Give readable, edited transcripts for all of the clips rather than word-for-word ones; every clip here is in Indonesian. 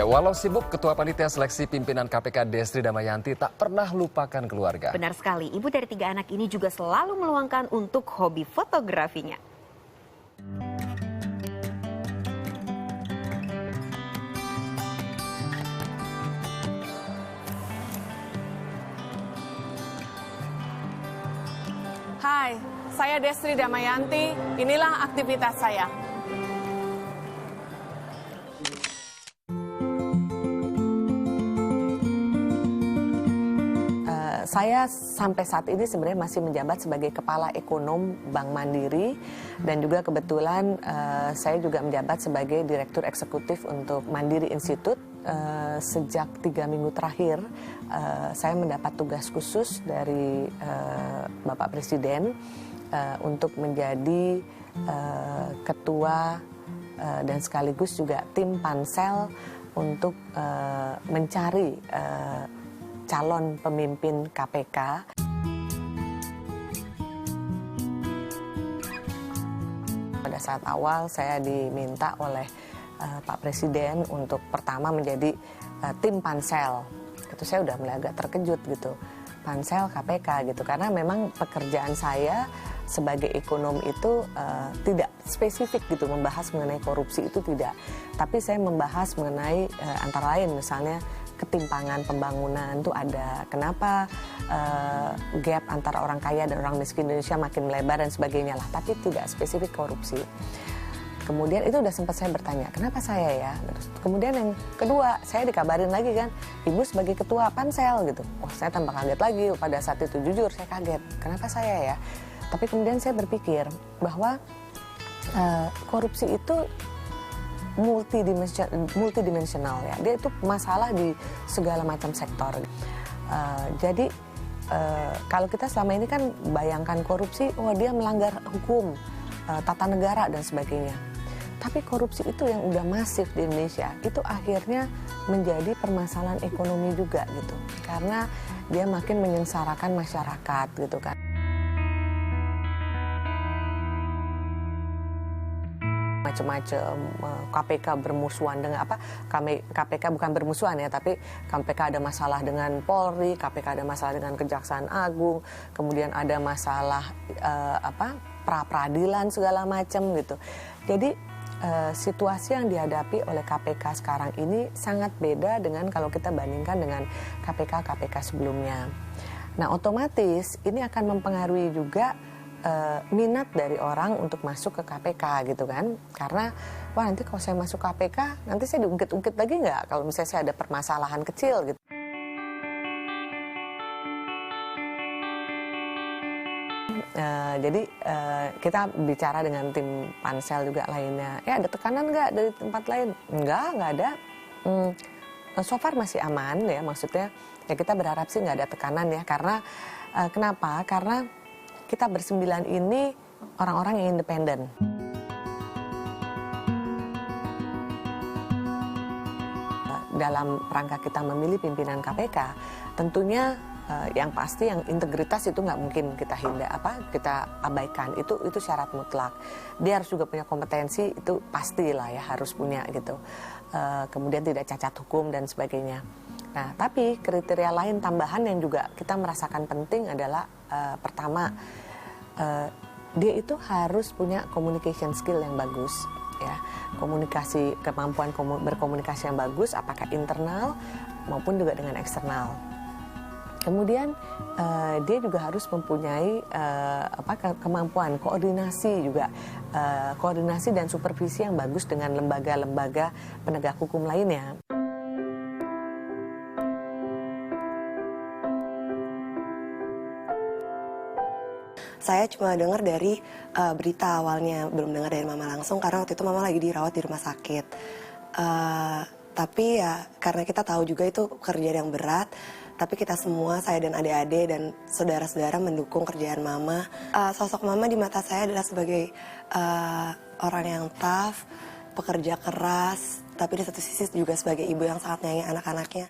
Walau sibuk, Ketua Panitia Seleksi Pimpinan KPK Destri Damayanti tak pernah lupakan keluarga. Benar sekali, ibu dari 3 anak ini juga selalu meluangkan untuk hobi fotografinya. Hai, saya Destri Damayanti, inilah aktivitas saya. Saya sampai saat ini sebenarnya masih menjabat sebagai Kepala Ekonom Bank Mandiri dan juga kebetulan saya juga menjabat sebagai Direktur Eksekutif untuk Mandiri Institute. Sejak 3 minggu terakhir saya mendapat tugas khusus dari Bapak Presiden untuk menjadi ketua dan sekaligus juga tim pansel untuk mencari calon pemimpin KPK. Pada saat awal saya diminta oleh Pak Presiden untuk pertama menjadi tim pansel. Itu saya udah mulai agak terkejut gitu. Pansel KPK gitu, karena memang pekerjaan saya sebagai ekonom itu tidak spesifik gitu membahas mengenai korupsi, itu tidak. Tapi saya membahas mengenai antara lain misalnya ketimpangan pembangunan itu ada, kenapa gap antara orang kaya dan orang miskin Indonesia makin melebar dan sebagainya lah, tapi tidak spesifik korupsi. Kemudian itu udah sempat saya bertanya, kenapa saya ya? Terus, kemudian yang kedua, saya dikabarin lagi kan, ibu sebagai ketua pansel gitu. Oh, saya tambah kaget lagi, pada saat itu jujur saya kaget, kenapa saya ya? Tapi kemudian saya berpikir bahwa korupsi itu multidimensional ya, dia itu masalah di segala macam sektor. Jadi kalau kita selama ini kan bayangkan korupsi, oh dia melanggar hukum, tata negara dan sebagainya. Tapi korupsi itu yang udah masif di Indonesia, itu akhirnya menjadi permasalahan ekonomi juga gitu. Karena dia makin menyengsarakan masyarakat gitu kan. Macam-macam, KPK bermusuhan dengan apa? KPK bukan bermusuhan ya, tapi KPK ada masalah dengan Polri, KPK ada masalah dengan Kejaksaan Agung, kemudian ada masalah pra peradilan segala macam gitu. Jadi situasi yang dihadapi oleh KPK sekarang ini sangat beda dengan kalau kita bandingkan dengan KPK sebelumnya. Nah, otomatis ini akan mempengaruhi juga minat dari orang untuk masuk ke KPK gitu kan. Karena wah, nanti kalau saya masuk KPK nanti saya diungkit-ungkit lagi nggak kalau misalnya saya ada permasalahan kecil gitu. Jadi kita bicara dengan tim pansel juga lainnya. Ya, ada tekanan nggak dari tempat lain? Nggak ada. So far masih aman ya, maksudnya ya kita berharap sih nggak ada tekanan ya. Karena kenapa? Karena kita bersembilan ini orang-orang yang independen. Dalam rangka kita memilih pimpinan KPK, tentunya yang pasti yang integritas itu nggak mungkin kita kita abaikan, itu syarat mutlak. Dia harus juga punya kompetensi, itu pastilah ya harus punya gitu. Kemudian tidak cacat hukum dan sebagainya. Nah, tapi kriteria lain tambahan yang juga kita merasakan penting adalah pertama, dia itu harus punya communication skill yang bagus ya, kemampuan berkomunikasi yang bagus, apakah internal maupun juga dengan eksternal. Kemudian dia juga harus mempunyai kemampuan koordinasi juga, koordinasi dan supervisi yang bagus dengan lembaga-lembaga penegak hukum lainnya. Saya cuma dengar dari berita awalnya, belum dengar dari mama langsung karena waktu itu mama lagi dirawat di rumah sakit. Tapi ya karena kita tahu juga itu pekerjaan yang berat, tapi kita semua, saya dan adik-adik dan saudara-saudara mendukung kerjaan mama. Sosok mama di mata saya adalah sebagai orang yang tough, pekerja keras, tapi di satu sisi juga sebagai ibu yang sangat menyayangi anak-anaknya.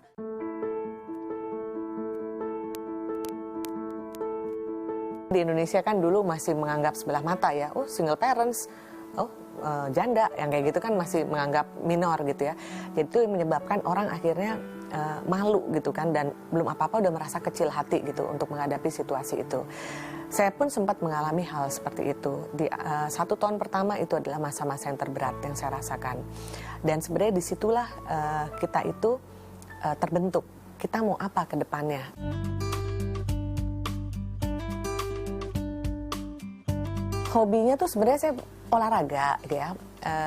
Di Indonesia kan dulu masih menganggap sebelah mata ya, oh single parents, oh janda, yang kayak gitu kan masih menganggap minor gitu ya. Jadi itu yang menyebabkan orang akhirnya malu gitu kan, dan belum apa-apa udah merasa kecil hati gitu untuk menghadapi situasi itu. Saya pun sempat mengalami hal seperti itu. Di 1 tahun pertama itu adalah masa-masa yang terberat yang saya rasakan. Dan sebenarnya disitulah kita itu terbentuk. Kita mau apa ke depannya? Hobinya tuh sebenarnya saya olahraga gitu ya.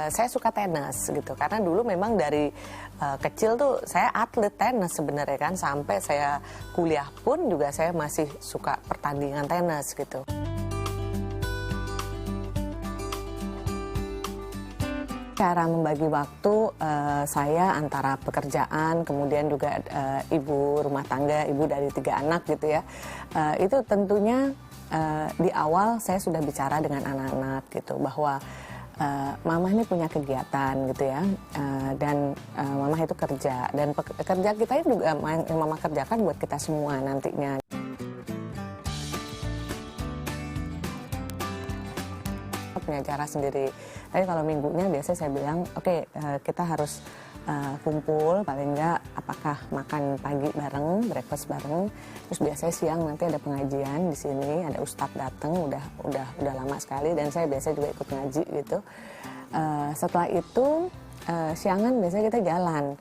Saya suka tenis gitu, karena dulu memang dari kecil tuh saya atlet tenis sebenarnya kan, sampai saya kuliah pun juga saya masih suka pertandingan tenis gitu. Cara membagi waktu saya antara pekerjaan, kemudian juga ibu rumah tangga, ibu dari 3 anak gitu ya, itu tentunya di awal saya sudah bicara dengan anak-anak gitu, bahwa mama ini punya kegiatan gitu ya, dan mama itu kerja, dan kerja kita itu juga yang mama kerjakan buat kita semua nantinya. Punya cara sendiri. Tapi kalau minggunya biasanya saya bilang, oke, kita harus kumpul, paling enggak apakah makan pagi bareng, breakfast bareng. Terus biasanya siang nanti ada pengajian di sini, ada ustadz datang, udah lama sekali, dan saya biasanya juga ikut ngaji gitu. Setelah itu siangan biasanya kita jalan.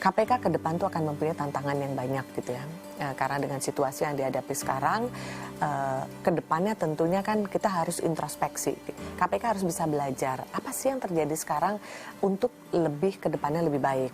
KPK ke depan tuh akan mempunyai tantangan yang banyak gitu ya, karena dengan situasi yang dihadapi sekarang, ke depannya tentunya kan kita harus introspeksi. KPK harus bisa belajar apa sih yang terjadi sekarang untuk lebih ke depannya lebih baik.